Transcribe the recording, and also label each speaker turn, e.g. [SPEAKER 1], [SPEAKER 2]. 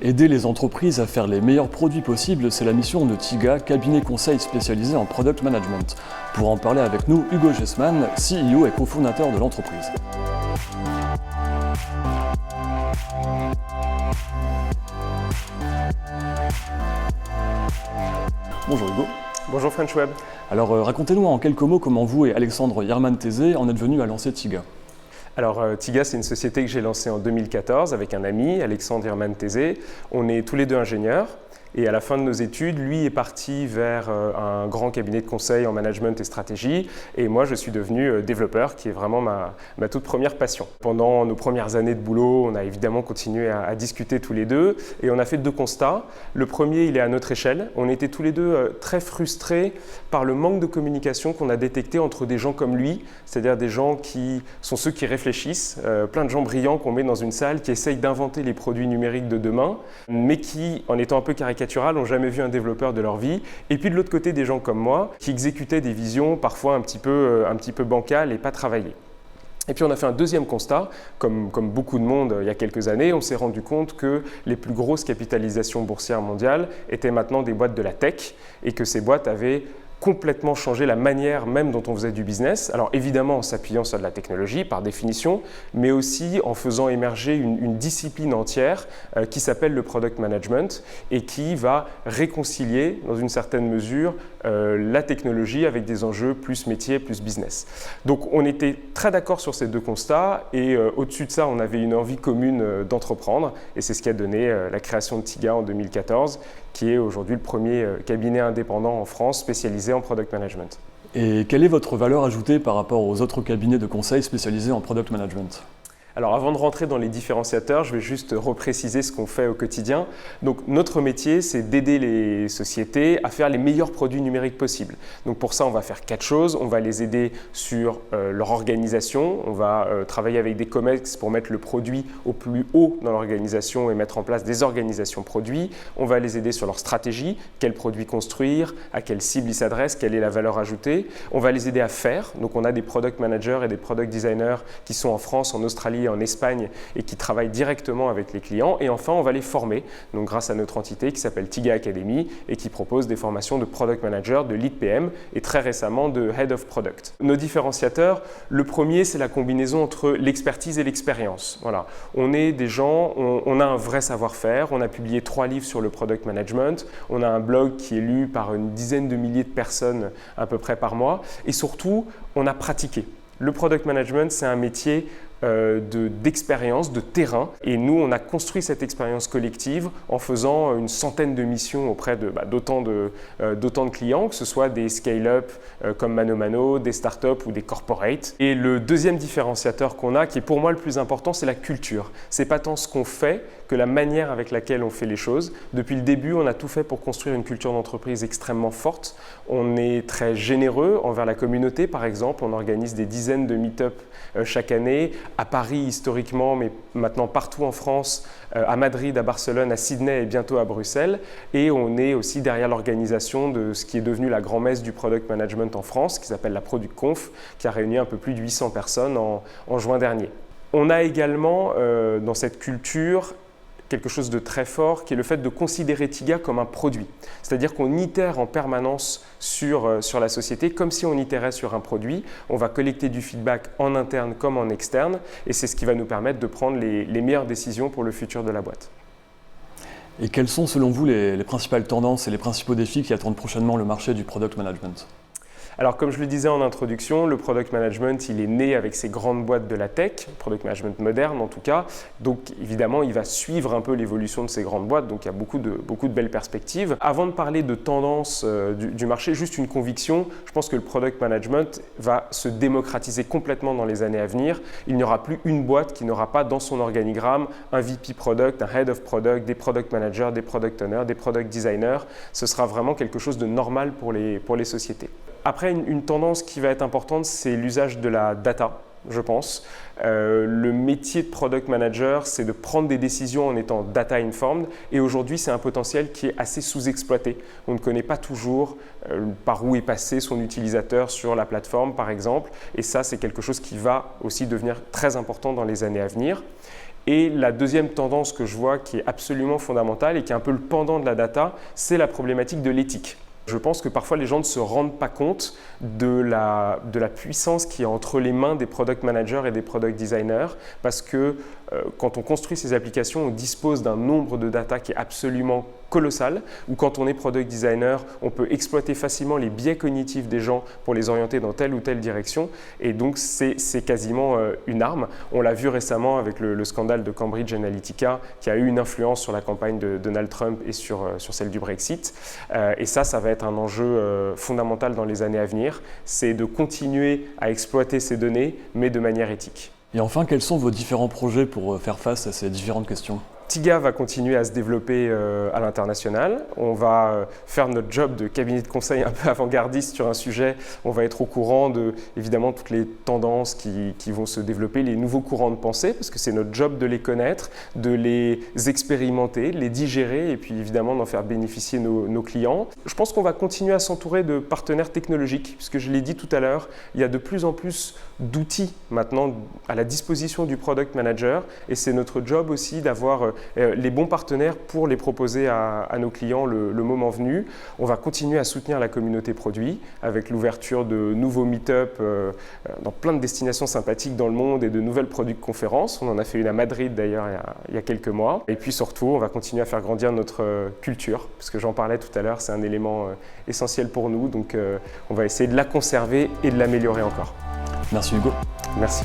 [SPEAKER 1] Aider les entreprises à faire les meilleurs produits possibles, c'est la mission de TIGA, cabinet conseil spécialisé en Product Management. Pour en parler avec nous, Hugo Gessman, CEO et cofondateur de l'entreprise. Bonjour Hugo.
[SPEAKER 2] Bonjour French Web.
[SPEAKER 1] Alors racontez-nous en quelques mots comment vous et Alexandre Yerman-Tezé en êtes venus à lancer TIGA.
[SPEAKER 2] Alors TIGA, c'est une société que j'ai lancée en 2014 avec un ami, Alexandre Yerman-Tezé. On est tous les deux ingénieurs. Et à la fin de nos études, lui est parti vers un grand cabinet de conseil en management et stratégie. Et moi, je suis devenu développeur, qui est vraiment ma toute première passion. Pendant nos premières années de boulot, on a évidemment continué à discuter tous les deux. Et on a fait deux constats. Le premier, il est à notre échelle. On était tous les deux très frustrés par le manque de communication qu'on a détecté entre des gens comme lui, c'est-à-dire des gens qui sont ceux qui réfléchissent, plein de gens brillants qu'on met dans une salle, qui essayent d'inventer les produits numériques de demain, mais qui, en étant un peu caricaturaux, n'ont jamais vu un développeur de leur vie. Et puis de l'autre côté, des gens comme moi qui exécutaient des visions parfois un petit peu bancales et pas travaillées. Et puis on a fait un deuxième constat, comme beaucoup de monde il y a quelques années, on s'est rendu compte que les plus grosses capitalisations boursières mondiales étaient maintenant des boîtes de la tech et que ces boîtes avaient complètement changé la manière même dont on faisait du business. Alors évidemment en s'appuyant sur de la technologie par définition, mais aussi en faisant émerger une discipline entière qui s'appelle le product management et qui va réconcilier dans une certaine mesure la technologie avec des enjeux plus métier, plus business. Donc on était très d'accord sur ces deux constats et au-dessus de ça on avait une envie commune d'entreprendre et c'est ce qui a donné la création de TIGA en 2014 qui est aujourd'hui le premier cabinet indépendant en France spécialisé en product management.
[SPEAKER 1] Et quelle est votre valeur ajoutée par rapport aux autres cabinets de conseil spécialisés en product management ?
[SPEAKER 2] Alors avant de rentrer dans les différenciateurs, je vais juste repréciser ce qu'on fait au quotidien. Donc notre métier, c'est d'aider les sociétés à faire les meilleurs produits numériques possibles. Donc pour ça, on va faire 4 choses. On va les aider sur leur organisation. On va travailler avec des COMEX pour mettre le produit au plus haut dans l'organisation et mettre en place des organisations produits. On va les aider sur leur stratégie, quel produit construire, à quelle cible ils s'adressent, quelle est la valeur ajoutée. On va les aider à faire. Donc on a des product managers et des product designers qui sont en France, en Australie, en Espagne et qui travaillent directement avec les clients. Et enfin, on va les former donc grâce à notre entité qui s'appelle TIGA Academy et qui propose des formations de Product Manager, de Lead PM et très récemment de Head of Product. Nos différenciateurs, le premier, c'est la combinaison entre l'expertise et l'expérience. Voilà. On est des gens, on a un vrai savoir-faire, on a publié 3 livres sur le Product Management, on a un blog qui est lu par une dizaine de milliers de personnes à peu près par mois et surtout, on a pratiqué. Le Product Management, c'est un métier d'expérience, de terrain. Et nous, on a construit cette expérience collective en faisant une centaine de missions auprès d'autant de clients, que ce soit des scale-up comme Mano Mano, des startups ou des corporates. Et le deuxième différenciateur qu'on a, qui est pour moi le plus important, c'est la culture. C'est pas tant ce qu'on fait que la manière avec laquelle on fait les choses. Depuis le début, on a tout fait pour construire une culture d'entreprise extrêmement forte. On est très généreux envers la communauté, par exemple. On organise des dizaines de meet-up chaque année. À Paris historiquement, mais maintenant partout en France, à Madrid, à Barcelone, à Sydney et bientôt à Bruxelles. Et on est aussi derrière l'organisation de ce qui est devenu la grand-messe du product management en France, qui s'appelle la Product Conf, qui a réuni un peu plus de 800 personnes en juin dernier. On a également dans cette culture quelque chose de très fort qui est le fait de considérer TIGA comme un produit. C'est-à-dire qu'on itère en permanence sur la société comme si on itérait sur un produit. On va collecter du feedback en interne comme en externe et c'est ce qui va nous permettre de prendre les meilleures décisions pour le futur de la boîte.
[SPEAKER 1] Et quelles sont selon vous les principales tendances et les principaux défis qui attendent prochainement le marché du product management ?
[SPEAKER 2] Alors comme je le disais en introduction, le product management il est né avec ces grandes boîtes de la tech, product management moderne en tout cas, donc évidemment il va suivre un peu l'évolution de ces grandes boîtes, donc il y a beaucoup de belles perspectives. Avant de parler de tendance du marché, juste une conviction, je pense que le product management va se démocratiser complètement dans les années à venir. Il n'y aura plus une boîte qui n'aura pas dans son organigramme un VP product, un Head of Product, des product managers, des product owners, des product designers. Ce sera vraiment quelque chose de normal pour les sociétés. Après, une tendance qui va être importante, c'est l'usage de la data, je pense. Le métier de product manager, c'est de prendre des décisions en étant data informed. Et aujourd'hui, c'est un potentiel qui est assez sous-exploité. On ne connaît pas toujours par où est passé son utilisateur sur la plateforme, par exemple. Et ça, c'est quelque chose qui va aussi devenir très important dans les années à venir. Et la deuxième tendance que je vois qui est absolument fondamentale et qui est un peu le pendant de la data, c'est la problématique de l'éthique. Je pense que parfois les gens ne se rendent pas compte de la puissance qui est entre les mains des product managers et des product designers parce que quand on construit ces applications, on dispose d'un nombre de data qui est absolument colossal, ou quand on est product designer, on peut exploiter facilement les biais cognitifs des gens pour les orienter dans telle ou telle direction, et donc c'est quasiment une arme. On l'a vu récemment avec le scandale de Cambridge Analytica qui a eu une influence sur la campagne de Donald Trump et sur celle du Brexit, et ça va être un enjeu fondamental dans les années à venir, c'est de continuer à exploiter ces données, mais de manière éthique.
[SPEAKER 1] Et enfin, quels sont vos différents projets pour faire face à ces différentes questions ?
[SPEAKER 2] Tiga va continuer à se développer à l'international. On va faire notre job de cabinet de conseil un peu avant-gardiste sur un sujet. On va être au courant de, évidemment, toutes les tendances qui vont se développer, les nouveaux courants de pensée, parce que c'est notre job de les connaître, de les expérimenter, de les digérer et puis évidemment d'en faire bénéficier nos clients. Je pense qu'on va continuer à s'entourer de partenaires technologiques, puisque je l'ai dit tout à l'heure, il y a de plus en plus d'outils maintenant à la disposition du product manager et c'est notre job aussi d'avoir les bons partenaires pour les proposer à nos clients le moment venu. On va continuer à soutenir la communauté produit avec l'ouverture de nouveaux meet-up dans plein de destinations sympathiques dans le monde et de nouvelles product conférences. On en a fait une à Madrid d'ailleurs il y a quelques mois. Et puis surtout, on va continuer à faire grandir notre culture, parce que j'en parlais tout à l'heure, c'est un élément essentiel pour nous. Donc on va essayer de la conserver et de l'améliorer encore.
[SPEAKER 1] Merci Hugo.
[SPEAKER 2] Merci.